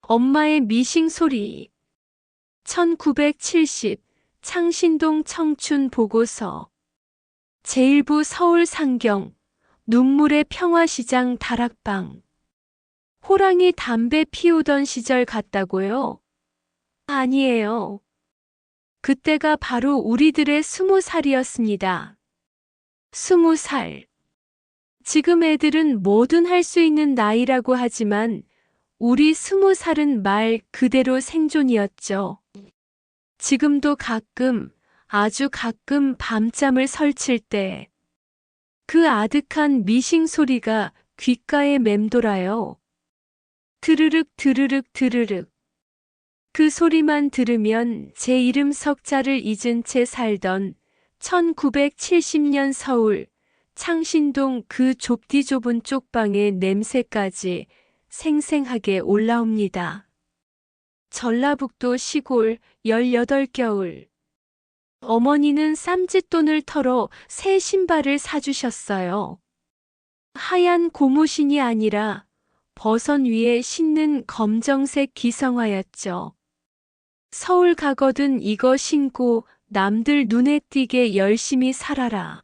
엄마의 미싱 소리. 1970 창신동 청춘 보고서. 제1부 서울 상경. 눈물의 평화시장 다락방. 호랑이 담배 피우던 시절 같다고요? 아니에요. 그때가 바로 우리들의 20살이었습니다. 20살. 지금 애들은 뭐든 할 수 있는 나이라고 하지만 우리 20살은 말 그대로 생존이었죠. 지금도 가끔, 아주 가끔 밤잠을 설칠 때 그 아득한 미싱 소리가 귓가에 맴돌아요. 드르륵 드르륵 드르륵. 그 소리만 들으면 제 이름 석자를 잊은 채 살던 1970년 서울 창신동 그 좁디 좁은 쪽방의 냄새까지 생생하게 올라옵니다. 전라북도 시골 18겨울. 어머니는 쌈짓돈을 털어 새 신발을 사주셨어요. 하얀 고무신이 아니라 버선 위에 신는 검정색 기성화였죠. 서울 가거든 이거 신고 남들 눈에 띄게 열심히 살아라.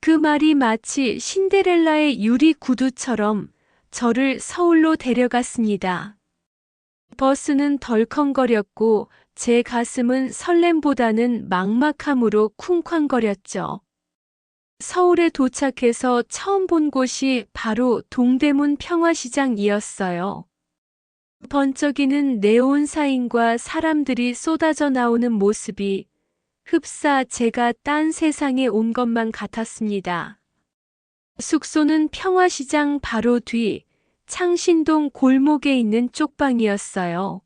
그 말이 마치 신데렐라의 유리 구두처럼 저를 서울로 데려갔습니다. 버스는 덜컹거렸고 제 가슴은 설렘보다는 막막함으로 쿵쾅거렸죠. 서울에 도착해서 처음 본 곳이 바로 동대문 평화시장이었어요. 번쩍이는 네온 사인과 사람들이 쏟아져 나오는 모습이 흡사 제가 딴 세상에 온 것만 같았습니다. 숙소는 평화시장 바로 뒤 창신동 골목에 있는 쪽방이었어요.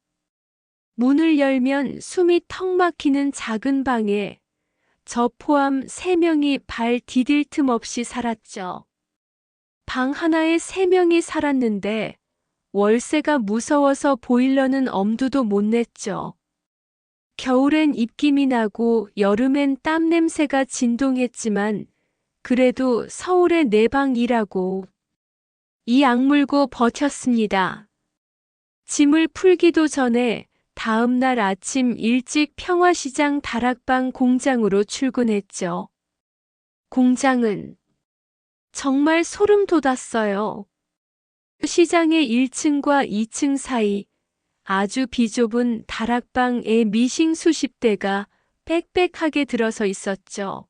문을 열면 숨이 턱 막히는 작은 방에 저 포함 3명이 발 디딜 틈 없이 살았죠. 방 하나에 3명이 살았는데 월세가 무서워서 보일러는 엄두도 못 냈죠. 겨울엔 입김이 나고 여름엔 땀 냄새가 진동했지만 그래도 서울에 4방이라고 이 악물고 버텼습니다. 짐을 풀기도 전에 다음 날 아침 일찍 평화시장 다락방 공장으로 출근했죠. 공장은 정말 소름 돋았어요. 시장의 1층과 2층 사이 아주 비좁은 다락방에 미싱 수십 대가 빽빽하게 들어서 있었죠.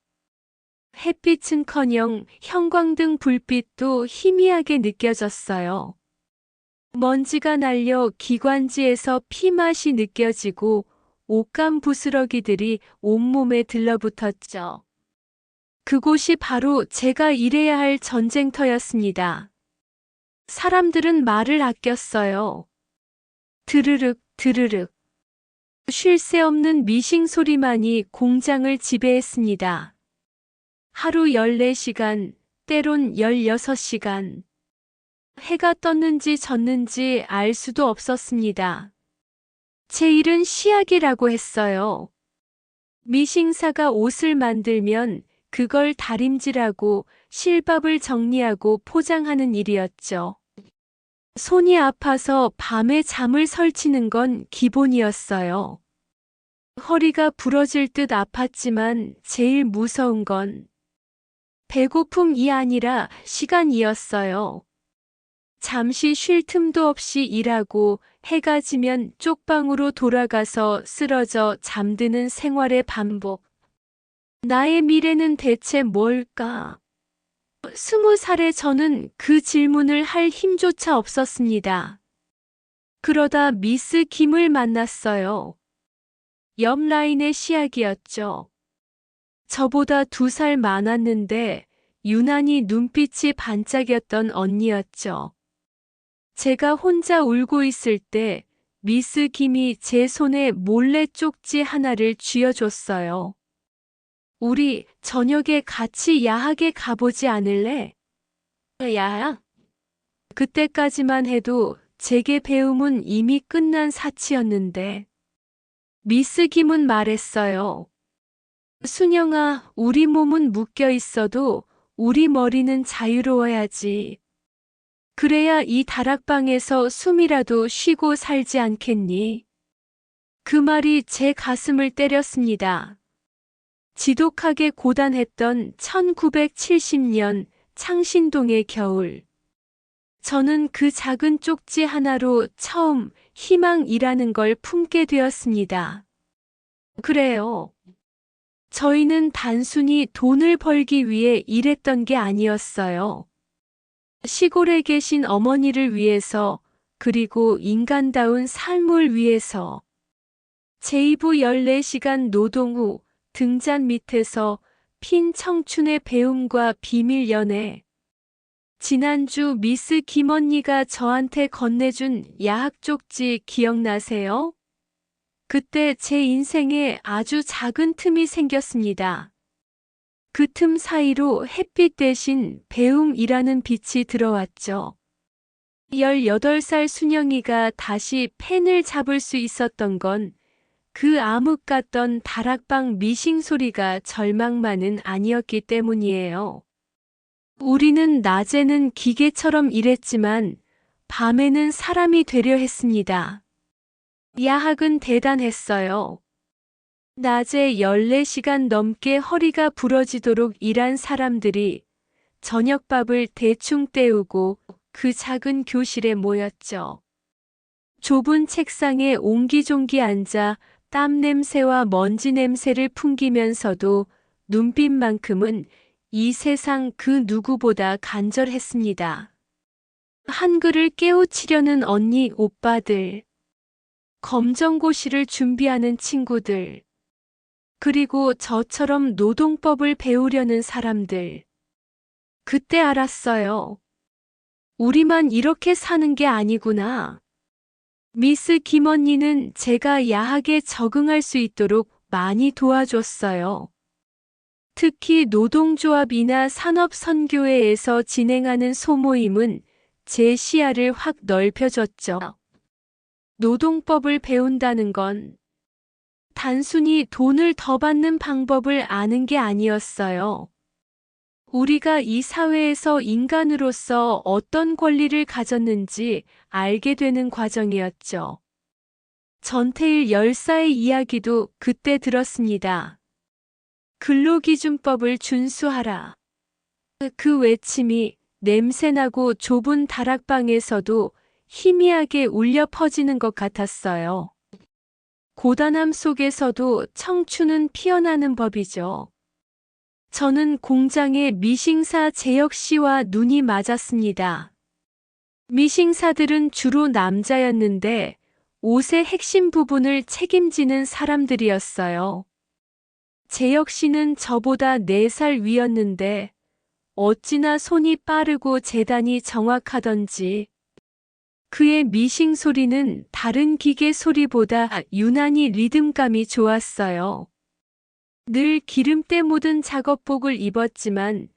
햇빛은커녕 형광등 불빛도 희미하게 느껴졌어요. 먼지가 날려 기관지에서 피맛이 느껴지고 옷감 부스러기들이 온몸에 들러붙었죠. 그곳이 바로 제가 일해야 할 전쟁터였습니다. 사람들은 말을 아꼈어요. 드르륵 드르륵. 쉴 새 없는 미싱 소리만이 공장을 지배했습니다. 하루 14시간, 때론 16시간. 해가 떴는지 졌는지 알 수도 없었습니다. 제 일은 시약이라고 했어요. 미싱사가 옷을 만들면 그걸 다림질하고 실밥을 정리하고 포장하는 일이었죠. 손이 아파서 밤에 잠을 설치는 건 기본이었어요. 허리가 부러질 듯 아팠지만 제일 무서운 건 배고픔이 아니라 시간이었어요. 잠시 쉴 틈도 없이 일하고 해가 지면 쪽방으로 돌아가서 쓰러져 잠드는 생활의 반복. 나의 미래는 대체 뭘까? 20살의 저는 그 질문을 할 힘조차 없었습니다. 그러다 미스 김을 만났어요. 옆 라인의 시약이었죠. 저보다 2살 많았는데 유난히 눈빛이 반짝였던 언니였죠. 제가 혼자 울고 있을 때 미스 김이 제 손에 몰래 쪽지 하나를 쥐어줬어요. 우리 저녁에 같이 야학에 가보지 않을래? 야학? 그때까지만 해도 제게 배움은 이미 끝난 사치였는데 미스 김은 말했어요. 순영아, 우리 몸은 묶여 있어도 우리 머리는 자유로워야지. 그래야 이 다락방에서 숨이라도 쉬고 살지 않겠니? 그 말이 제 가슴을 때렸습니다. 지독하게 고단했던 1970년 창신동의 겨울. 저는 그 작은 쪽지 하나로 처음 희망이라는 걸 품게 되었습니다. 그래요. 저희는 단순히 돈을 벌기 위해 일했던 게 아니었어요. 시골에 계신 어머니를 위해서, 그리고 인간다운 삶을 위해서. 제2부 14시간 노동 후 등잔 밑에서 핀 청춘의 배움과 비밀 연애. 지난주 미스 김 언니가 저한테 건네준 야학 쪽지 기억나세요? 그때 제 인생에 아주 작은 틈이 생겼습니다. 그 틈 사이로 햇빛 대신 배움이라는 빛이 들어왔죠. 18살 순영이가 다시 펜을 잡을 수 있었던 건 그 암흑 같던 다락방 미싱 소리가 절망만은 아니었기 때문이에요. 우리는 낮에는 기계처럼 일했지만 밤에는 사람이 되려 했습니다. 야학은 대단했어요. 낮에 14시간 넘게 허리가 부러지도록 일한 사람들이 저녁밥을 대충 때우고 그 작은 교실에 모였죠. 좁은 책상에 옹기종기 앉아 땀 냄새와 먼지 냄새를 풍기면서도 눈빛만큼은 이 세상 그 누구보다 간절했습니다. 한글을 깨우치려는 언니, 오빠들, 검정고시를 준비하는 친구들, 그리고 저처럼 노동법을 배우려는 사람들. 그때 알았어요. 우리만 이렇게 사는 게 아니구나. 미스 김 언니는 제가 야학에 적응할 수 있도록 많이 도와줬어요. 특히 노동조합이나 산업선교회에서 진행하는 소모임은 제 시야를 확 넓혀줬죠. 노동법을 배운다는 건 단순히 돈을 더 받는 방법을 아는 게 아니었어요. 우리가 이 사회에서 인간으로서 어떤 권리를 가졌는지 알게 되는 과정이었죠. 전태일 열사의 이야기도 그때 들었습니다. 근로기준법을 준수하라. 그 외침이 냄새나고 좁은 다락방에서도 희미하게 울려 퍼지는 것 같았어요. 고단함 속에서도 청춘은 피어나는 법이죠. 저는 공장의 미싱사 재혁 씨와 눈이 맞았습니다. 미싱사들은 주로 남자였는데 옷의 핵심 부분을 책임지는 사람들이었어요. 재혁 씨는 저보다 4살 위였는데 어찌나 손이 빠르고 재단이 정확하던지 그의 미싱 소리는 다른 기계 소리보다 유난히 리듬감이 좋았어요. 늘 기름때 묻은 작업복을 입었지만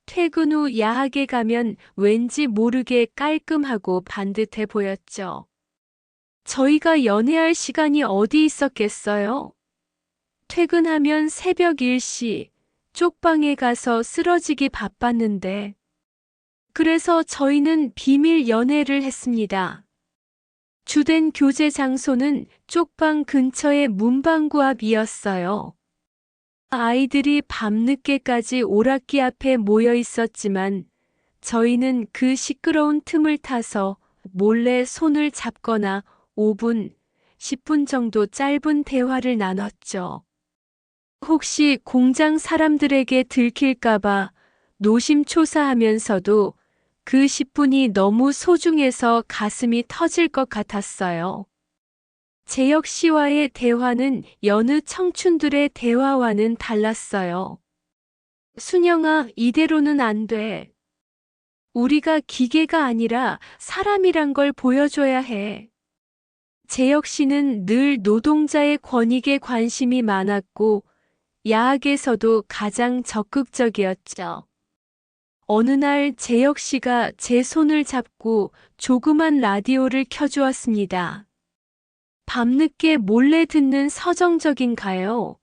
퇴근 후 야학에 가면 왠지 모르게 깔끔하고 반듯해 보였죠. 저희가 연애할 시간이 어디 있었겠어요? 퇴근하면 새벽 1시 쪽방에 가서 쓰러지기 바빴는데 그래서 저희는 비밀 연애를 했습니다. 주된 교제 장소는 쪽방 근처의 문방구 앞이었어요. 아이들이 밤늦게까지 오락기 앞에 모여 있었지만 저희는 그 시끄러운 틈을 타서 몰래 손을 잡거나 5분, 10분 정도 짧은 대화를 나눴죠. 혹시 공장 사람들에게 들킬까봐 노심초사하면서도 그 10분이 너무 소중해서 가슴이 터질 것 같았어요. 재혁 씨와의 대화는 여느 청춘들의 대화와는 달랐어요. 순영아, 이대로는 안 돼. 우리가 기계가 아니라 사람이란 걸 보여줘야 해. 재혁 씨는 늘 노동자의 권익에 관심이 많았고 야학에서도 가장 적극적이었죠. 어느 날 재혁 씨가 제 손을 잡고 조그만 라디오를 켜주었습니다. 밤늦게 몰래 듣는 서정적인가요?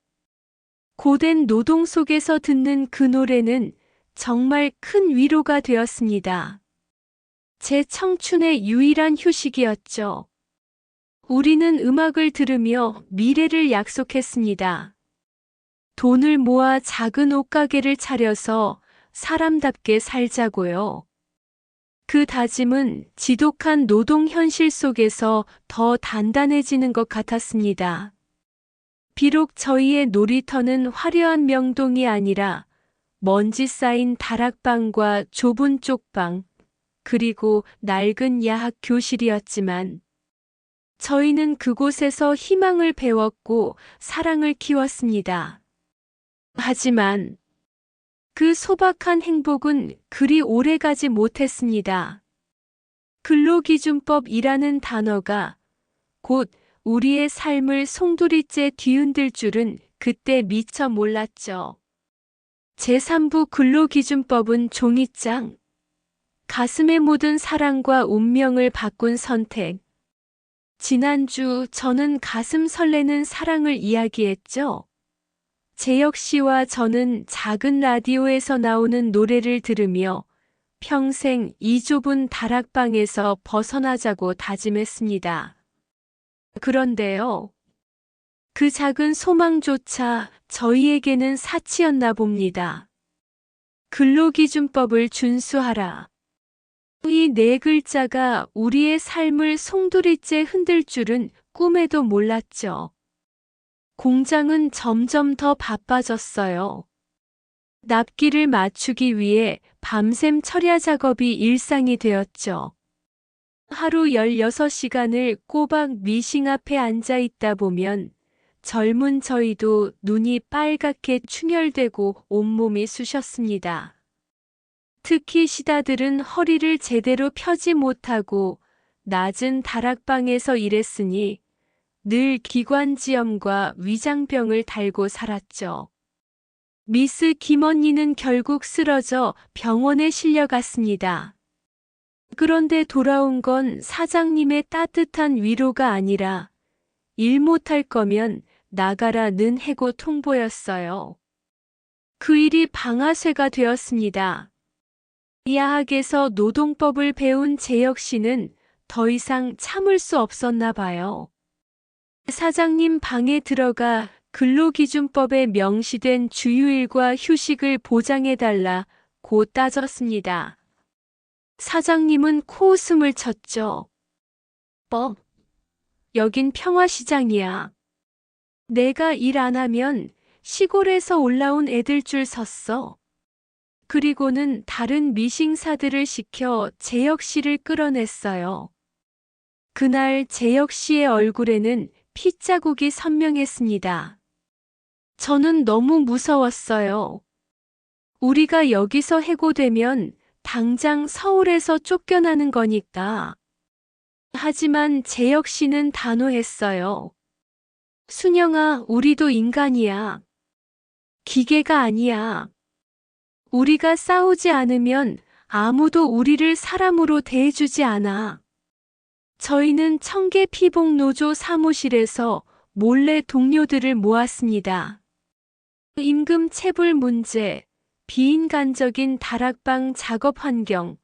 고된 노동 속에서 듣는 그 노래는 정말 큰 위로가 되었습니다. 제 청춘의 유일한 휴식이었죠. 우리는 음악을 들으며 미래를 약속했습니다. 돈을 모아 작은 옷가게를 차려서 사람답게 살자고요. 그 다짐은 지독한 노동 현실 속에서 더 단단해지는 것 같았습니다. 비록 저희의 놀이터는 화려한 명동이 아니라 먼지 쌓인 다락방과 좁은 쪽방, 그리고 낡은 야학 교실이었지만 저희는 그곳에서 희망을 배웠고 사랑을 키웠습니다. 하지만 그 소박한 행복은 그리 오래가지 못했습니다. 근로기준법이라는 단어가 곧 우리의 삶을 송두리째 뒤흔들 줄은 그때 미처 몰랐죠. 제3부 근로기준법은 종이장, 가슴에 묻은 사랑과 운명을 바꾼 선택. 지난주 저는 가슴 설레는 사랑을 이야기했죠. 재혁 씨와 저는 작은 라디오에서 나오는 노래를 들으며 평생 이 좁은 다락방에서 벗어나자고 다짐했습니다. 그런데요. 그 작은 소망조차 저희에게는 사치였나 봅니다. 근로기준법을 준수하라. 이 네 글자가 우리의 삶을 송두리째 흔들 줄은 꿈에도 몰랐죠. 공장은 점점 더 바빠졌어요. 납기를 맞추기 위해 밤샘 철야 작업이 일상이 되었죠. 하루 16시간을 꼬박 미싱 앞에 앉아 있다 보면 젊은 저희도 눈이 빨갛게 충혈되고 온몸이 쑤셨습니다. 특히 시다들은 허리를 제대로 펴지 못하고 낮은 다락방에서 일했으니 늘 기관지염과 위장병을 달고 살았죠. 미스 김 언니는 결국 쓰러져 병원에 실려갔습니다. 그런데 돌아온 건 사장님의 따뜻한 위로가 아니라 일 못할 거면 나가라는 해고 통보였어요. 그 일이 방아쇠가 되었습니다. 야학에서 노동법을 배운 재혁 씨는 더 이상 참을 수 없었나 봐요. 사장님 방에 들어가 근로기준법에 명시된 주휴일과 휴식을 보장해달라고 따졌습니다. 사장님은 코웃음을 쳤죠. 법. 여긴 평화시장이야. 내가 일 안 하면 시골에서 올라온 애들 줄 섰어. 그리고는 다른 미싱사들을 시켜 재혁 씨를 끌어냈어요. 그날 재혁 씨의 얼굴에는 핏자국이 선명했습니다. 저는 너무 무서웠어요. 우리가 여기서 해고되면 당장 서울에서 쫓겨나는 거니까. 하지만 재혁 씨는 단호했어요. 순영아, 우리도 인간이야. 기계가 아니야. 우리가 싸우지 않으면 아무도 우리를 사람으로 대해주지 않아. 저희는 청계 피복 노조 사무실에서 몰래 동료들을 모았습니다. 임금 체불 문제, 비인간적인 다락방 작업 환경,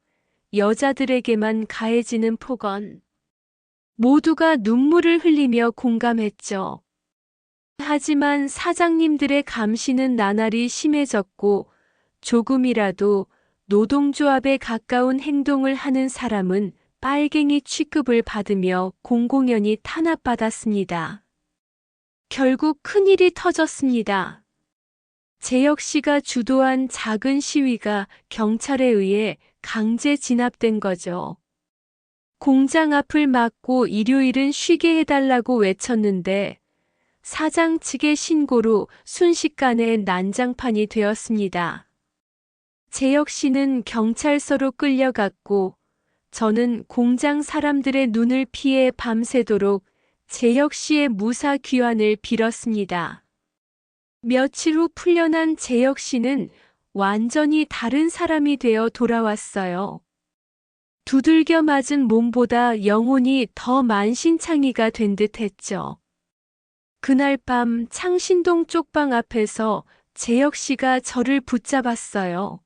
여자들에게만 가해지는 폭언. 모두가 눈물을 흘리며 공감했죠. 하지만 사장님들의 감시는 나날이 심해졌고 조금이라도 노동조합에 가까운 행동을 하는 사람은 빨갱이 취급을 받으며 공공연히 탄압받았습니다. 결국 큰일이 터졌습니다. 재혁 씨가 주도한 작은 시위가 경찰에 의해 강제 진압된 거죠. 공장 앞을 막고 일요일은 쉬게 해달라고 외쳤는데 사장 측의 신고로 순식간에 난장판이 되었습니다. 재혁 씨는 경찰서로 끌려갔고 저는 공장 사람들의 눈을 피해 밤새도록 재혁 씨의 무사 귀환을 빌었습니다. 며칠 후 풀려난 재혁 씨는 완전히 다른 사람이 되어 돌아왔어요. 두들겨 맞은 몸보다 영혼이 더 만신창이가 된 듯했죠. 그날 밤 창신동 쪽방 앞에서 재혁 씨가 저를 붙잡았어요.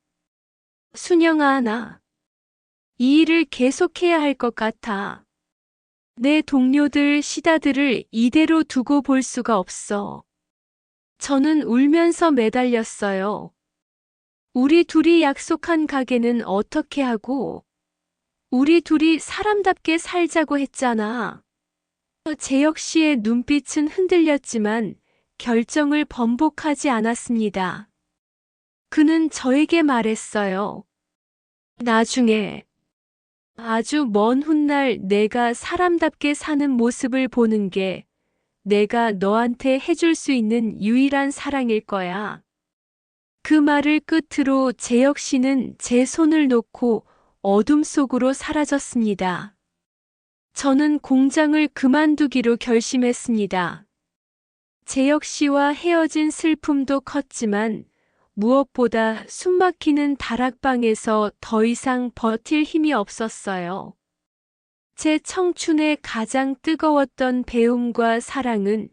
순영아, 나 이 일을 계속해야 할 것 같아. 내 동료들, 시다들을 이대로 두고 볼 수가 없어. 저는 울면서 매달렸어요. 우리 둘이 약속한 가게는 어떻게 하고, 우리 둘이 사람답게 살자고 했잖아. 재혁 씨의 눈빛은 흔들렸지만 결정을 번복하지 않았습니다. 그는 저에게 말했어요. 나중에 아주 먼 훗날 내가 사람답게 사는 모습을 보는 게 내가 너한테 해줄 수 있는 유일한 사랑일 거야. 그 말을 끝으로 재혁 씨는 제 손을 놓고 어둠 속으로 사라졌습니다. 저는 공장을 그만두기로 결심했습니다. 재혁 씨와 헤어진 슬픔도 컸지만 무엇보다 숨막히는 다락방에서 더 이상 버틸 힘이 없었어요. 제 청춘의 가장 뜨거웠던 배움과 사랑은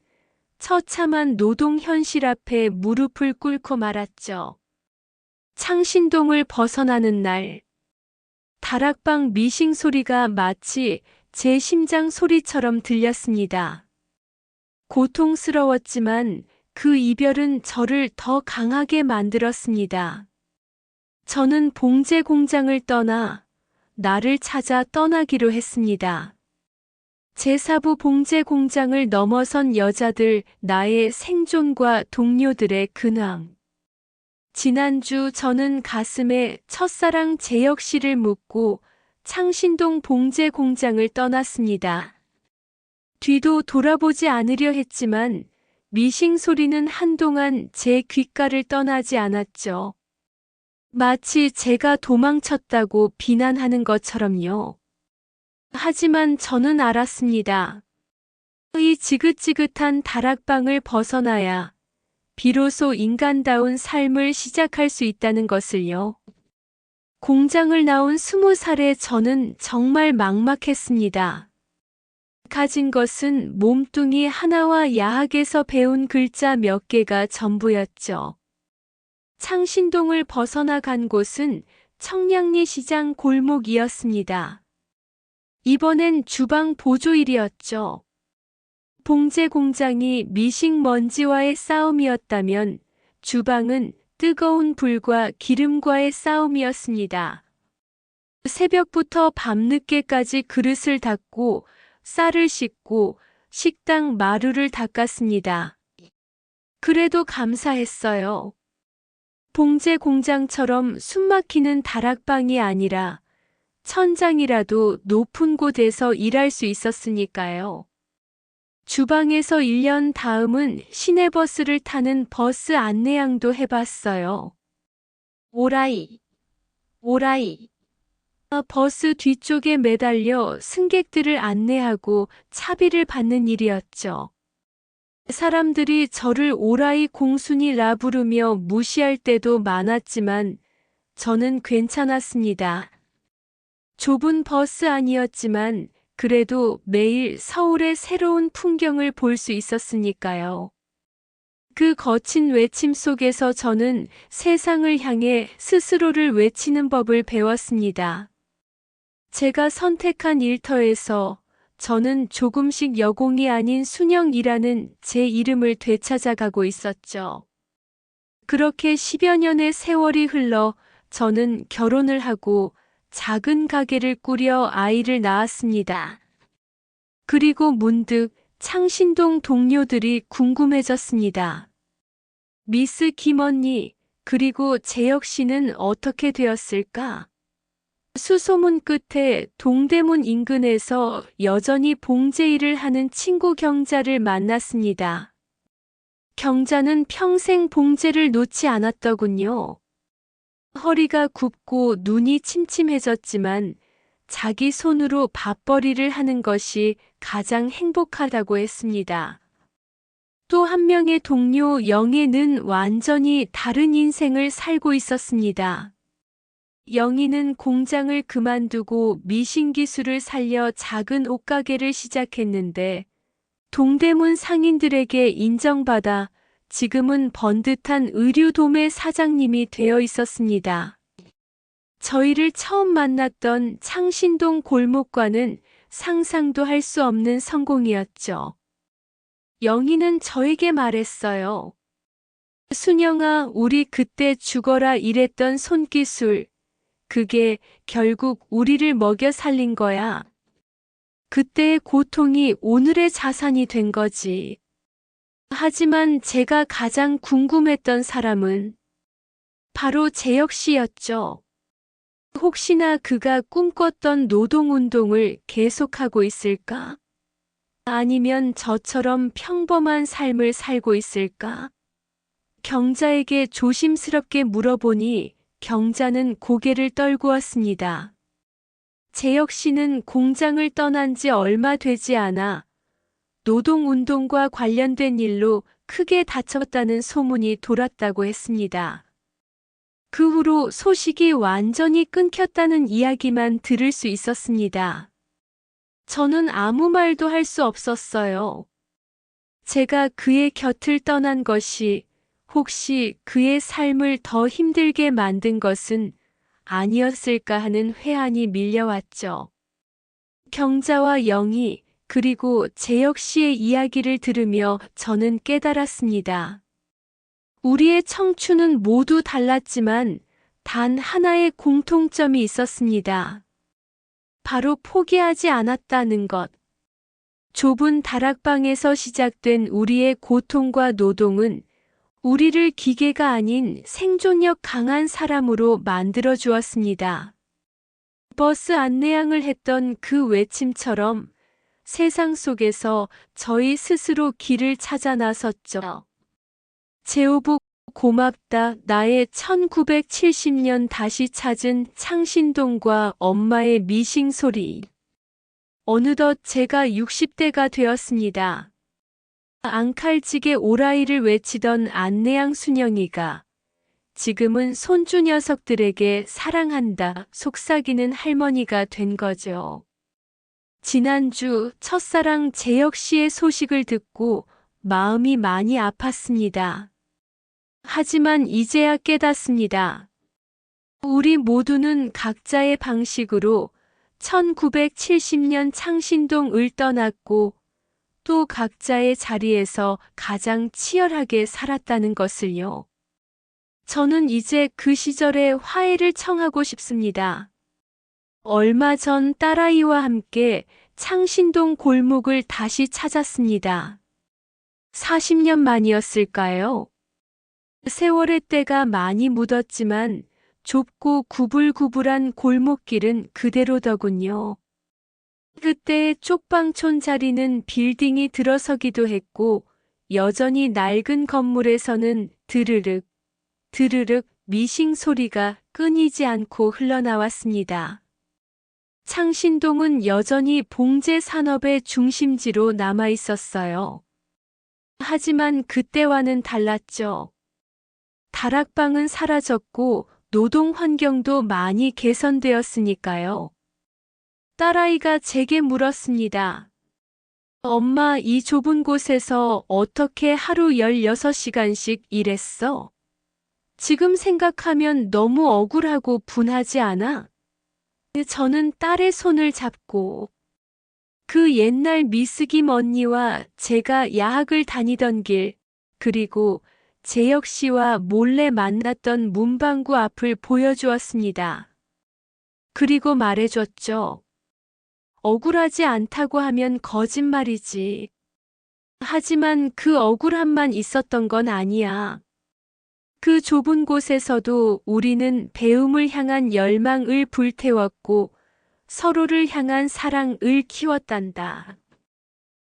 처참한 노동 현실 앞에 무릎을 꿇고 말았죠. 창신동을 벗어나는 날, 다락방 미싱 소리가 마치 제 심장 소리처럼 들렸습니다. 고통스러웠지만 그 이별은 저를 더 강하게 만들었습니다. 저는 봉제 공장을 떠나 나를 찾아 떠나기로 했습니다. 제4부 봉제 공장을 넘어선 여자들, 나의 생존과 동료들의 근황. 지난주 저는 가슴에 첫사랑 재혁 씨를 묻고 창신동 봉제 공장을 떠났습니다. 뒤도 돌아보지 않으려 했지만 미싱 소리는 한동안 제 귓가를 떠나지 않았죠. 마치 제가 도망쳤다고 비난하는 것처럼요. 하지만 저는 알았습니다. 이 지긋지긋한 다락방을 벗어나야 비로소 인간다운 삶을 시작할 수 있다는 것을요. 공장을 나온 20살의 저는 정말 막막했습니다. 가진 것은 몸뚱이 하나와 야학에서 배운 글자 몇 개가 전부였죠. 창신동을 벗어나 간 곳은 청량리 시장 골목이었습니다. 이번엔 주방 보조일이었죠. 봉제 공장이 미싱먼지와의 싸움이었다면 주방은 뜨거운 불과 기름과의 싸움이었습니다. 새벽부터 밤늦게까지 그릇을 닦고 쌀을 씻고 식당 마루를 닦았습니다. 그래도 감사했어요. 봉제 공장처럼 숨막히는 다락방이 아니라 천장이라도 높은 곳에서 일할 수 있었으니까요. 주방에서 1년 다음은 시내버스를 타는 버스 안내양도 해봤어요. 오라이, 오라이. 버스 뒤쪽에 매달려 승객들을 안내하고 차비를 받는 일이었죠. 사람들이 저를 오라이 공순이라 부르며 무시할 때도 많았지만 저는 괜찮았습니다. 좁은 버스 안이었지만 그래도 매일 서울의 새로운 풍경을 볼 수 있었으니까요. 그 거친 외침 속에서 저는 세상을 향해 스스로를 외치는 법을 배웠습니다. 제가 선택한 일터에서 저는 조금씩 여공이 아닌 순영이라는 제 이름을 되찾아가고 있었죠. 그렇게 10여 년의 세월이 흘러 저는 결혼을 하고 작은 가게를 꾸려 아이를 낳았습니다. 그리고 문득 창신동 동료들이 궁금해졌습니다. 미스 김 언니, 그리고 재혁 씨는 어떻게 되었을까? 수소문 끝에 동대문 인근에서 여전히 봉제 일을 하는 친구 경자를 만났습니다. 경자는 평생 봉제를 놓지 않았더군요. 허리가 굽고 눈이 침침해졌지만 자기 손으로 밥벌이를 하는 것이 가장 행복하다고 했습니다. 또 한 명의 동료 영애는 완전히 다른 인생을 살고 있었습니다. 영희는 공장을 그만두고 미싱 기술을 살려 작은 옷가게를 시작했는데 동대문 상인들에게 인정받아 지금은 번듯한 의류도매 사장님이 되어 있었습니다. 저희를 처음 만났던 창신동 골목과는 상상도 할 수 없는 성공이었죠. 영희는 저에게 말했어요. 순영아, 우리 그때 죽어라 일했던 손기술, 그게 결국 우리를 먹여 살린 거야. 그때의 고통이 오늘의 자산이 된 거지. 하지만 제가 가장 궁금했던 사람은 바로 재혁 씨였죠. 혹시나 그가 꿈꿨던 노동운동을 계속하고 있을까? 아니면 저처럼 평범한 삶을 살고 있을까? 경자에게 조심스럽게 물어보니 경자는 고개를 떨구었습니다. 재혁 씨는 공장을 떠난 지 얼마 되지 않아 노동운동과 관련된 일로 크게 다쳤다는 소문이 돌았다고 했습니다. 그 후로 소식이 완전히 끊겼다는 이야기만 들을 수 있었습니다. 저는 아무 말도 할 수 없었어요. 제가 그의 곁을 떠난 것이 혹시 그의 삶을 더 힘들게 만든 것은 아니었을까 하는 회한이 밀려왔죠. 경자와 영희, 그리고 재혁 씨의 이야기를 들으며 저는 깨달았습니다. 우리의 청춘은 모두 달랐지만 단 하나의 공통점이 있었습니다. 바로 포기하지 않았다는 것. 좁은 다락방에서 시작된 우리의 고통과 노동은 우리를 기계가 아닌 생존력 강한 사람으로 만들어 주었습니다. 버스 안내양을 했던 그 외침처럼 세상 속에서 저희 스스로 길을 찾아 나섰죠. 재호북 고맙다. 나의 1970년 다시 찾은 창신동과 엄마의 미싱 소리. 어느덧 제가 60대가 되었습니다. 앙칼지게 오라이를 외치던 안내양 순영이가 지금은 손주 녀석들에게 사랑한다 속삭이는 할머니가 된 거죠. 지난주 첫사랑 재혁 씨의 소식을 듣고 마음이 많이 아팠습니다. 하지만 이제야 깨닫습니다. 우리 모두는 각자의 방식으로 1970년 창신동을 떠났고 또 각자의 자리에서 가장 치열하게 살았다는 것을요. 저는 이제 그 시절의 화해를 청하고 싶습니다. 얼마 전 딸아이와 함께 창신동 골목을 다시 찾았습니다. 40년 만이었을까요? 세월의 때가 많이 묻었지만 좁고 구불구불한 골목길은 그대로더군요. 그때의 쪽방촌 자리는 빌딩이 들어서기도 했고 여전히 낡은 건물에서는 드르륵, 드르륵 미싱 소리가 끊이지 않고 흘러나왔습니다. 창신동은 여전히 봉제 산업의 중심지로 남아 있었어요. 하지만 그때와는 달랐죠. 다락방은 사라졌고 노동 환경도 많이 개선되었으니까요. 딸아이가 제게 물었습니다. 엄마, 이 좁은 곳에서 어떻게 하루 16시간씩 일했어? 지금 생각하면 너무 억울하고 분하지 않아? 저는 딸의 손을 잡고 그 옛날 미스김 언니와 제가 야학을 다니던 길, 그리고 재혁 씨와 몰래 만났던 문방구 앞을 보여주었습니다. 그리고 말해줬죠. 억울하지 않다고 하면 거짓말이지. 하지만 그 억울함만 있었던 건 아니야. 그 좁은 곳에서도 우리는 배움을 향한 열망을 불태웠고 서로를 향한 사랑을 키웠단다.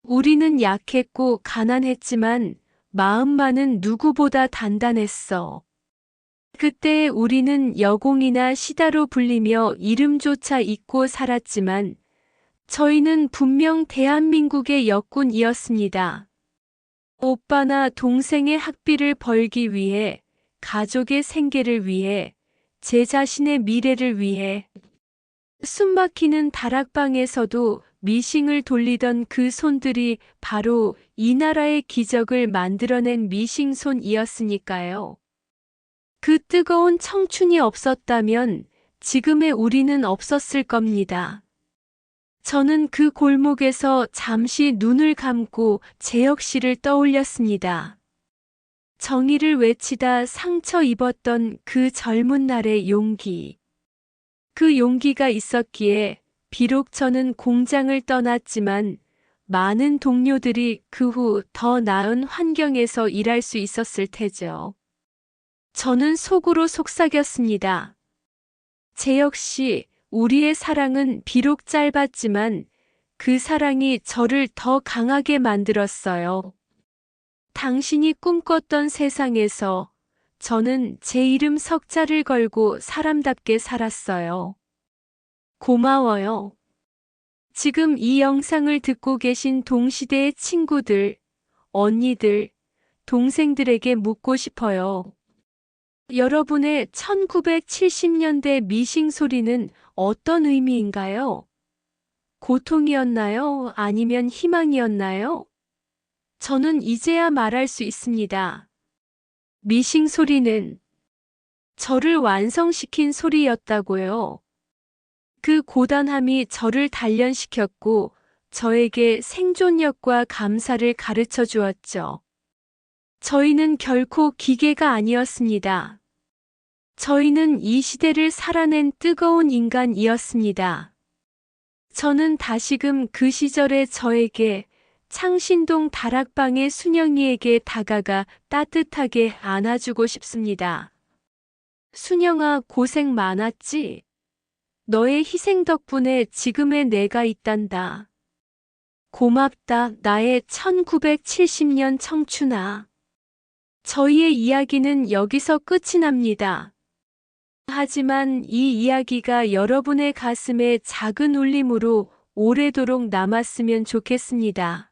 우리는 약했고 가난했지만 마음만은 누구보다 단단했어. 그때 우리는 여공이나 시다로 불리며 이름조차 잊고 살았지만 저희는 분명 대한민국의 역군이었습니다. 오빠나 동생의 학비를 벌기 위해, 가족의 생계를 위해, 제 자신의 미래를 위해. 숨막히는 다락방에서도 미싱을 돌리던 그 손들이 바로 이 나라의 기적을 만들어낸 미싱손이었으니까요. 그 뜨거운 청춘이 없었다면 지금의 우리는 없었을 겁니다. 저는 그 골목에서 잠시 눈을 감고 재혁 씨를 떠올렸습니다. 정의를 외치다 상처 입었던 그 젊은 날의 용기. 그 용기가 있었기에 비록 저는 공장을 떠났지만 많은 동료들이 그 후 더 나은 환경에서 일할 수 있었을 테죠. 저는 속으로 속삭였습니다. 재혁 씨, 우리의 사랑은 비록 짧았지만 그 사랑이 저를 더 강하게 만들었어요. 당신이 꿈꿨던 세상에서 저는 제 이름 석자를 걸고 사람답게 살았어요. 고마워요. 지금 이 영상을 듣고 계신 동시대의 친구들, 언니들, 동생들에게 묻고 싶어요. 여러분의 1970년대 미싱 소리는 어떤 의미인가요? 고통이었나요? 아니면 희망이었나요? 저는 이제야 말할 수 있습니다. 미싱 소리는 저를 완성시킨 소리였다고요. 그 고단함이 저를 단련시켰고 저에게 생존력과 감사를 가르쳐 주었죠. 저희는 결코 기계가 아니었습니다. 저희는 이 시대를 살아낸 뜨거운 인간이었습니다. 저는 다시금 그 시절의 저에게 창신동 다락방의 순영이에게 다가가 따뜻하게 안아주고 싶습니다. 순영아, 고생 많았지? 너의 희생 덕분에 지금의 내가 있단다. 고맙다, 나의 1970년 청춘아. 저희의 이야기는 여기서 끝이 납니다. 하지만 이 이야기가 여러분의 가슴에 작은 울림으로 오래도록 남았으면 좋겠습니다.